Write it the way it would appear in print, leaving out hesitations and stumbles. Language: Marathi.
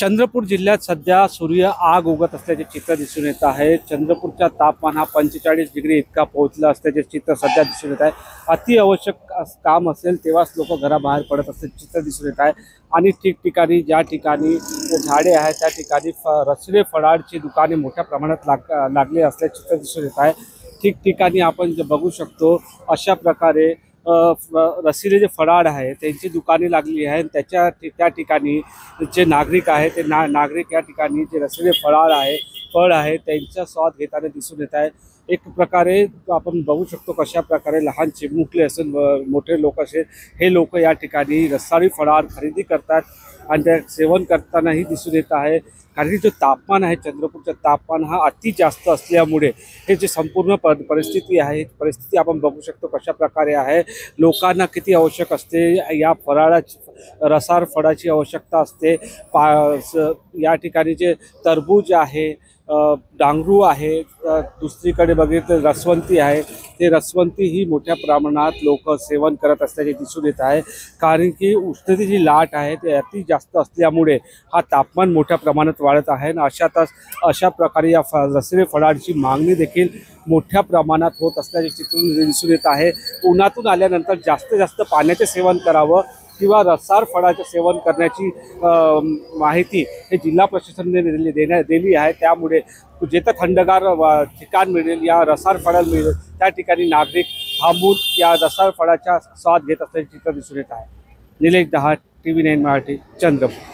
चंद्रपूर जिल्ह्यात सध्या सूर्य आग उगत असल्याचे चित्र दिसून येत आहे। चंद्रपूरचा तापमान हा 45 डिग्री इतका पोहोचला असल्याचे चित्र सध्या दिसून येत आहे। अति आवश्यक काम असेल तेव्हाच लोक घराबाहेर पडत असल्याचे चित्र दिसून येत आहे। आणि ठिकठिकाणी ज्या ठिकाणी झाडे आहेत त्या ठिकाणी रसले फळांची दुकाने मोठ्या प्रमाणात लागले असल्याचे चित्र दिसून येत आहे। ठिकठिकाणी आपण बघू शकतो अशा प्रकारे रसिले जे फळाड आहे त्यांची दुकाने लागली आहे। त्या ठिकाणी जे नागरिक आहे ते नागरिक या ठिकाणी जे रसिले फळ आहे त्यांचा स्वाद घेताना दिसून येत आहे। एक प्रकारे आपण बघू शकतो कशा प्रकारे लहान चिमुकले असेल मोठे लोक असेल हे लोक या ठिकाणी रसाळी फळाड खरेदी करतात आणि ते सेवन करतानाही दिसून येत आहे। कारण की जो तापमान आहे चंद्रपूरचा तापमान हा अति जास्त असल्यामुळे हे जे संपूर्ण परिस्थिती आहे परिस्थिती आपण बघू शकतो कशा प्रकारे आहे। लोकांना किती आवश्यक असते या रसाळ फळाची आवश्यकता असते। या ठिकाणी जे तरबूज आहे डांगरू आहे दुसरीकडे बघितलं रसवंती आहे ते रसवंती ही मोठ्या प्रमाणात लोक सेवन करत असल्याचे दिसून येत आहे। कारण की उष्णतेची जी लाट आहे ते अति जास्त असल्यामुळे हा तापमान मोठ्या प्रमाणात वाढत आहे आणि अशा प्रकारे या रसले फळांची मागणी देखील मोठ्या प्रमाणात होत असल्याचे चित्र दिसून येत आहे। उन्हातून आल्यानंतर जास्तीत जास्त पाण्याचे सेवन करावं किंवा रसाळ फळाचे सेवन करण्याची माहिती हे जिल्हा प्रशासनाने दिली आहे। त्यामुळे जेथे थंडगार ठिकाण मिळेल या रसाळ फळाला मिळेल त्या ठिकाणी नागरिक थांबून या रसाळ फळाचा स्वाद घेत असल्याचे चित्र दिसून येत आहे। निलेश दहाट, TV9 मराठी, चंद्रपूर।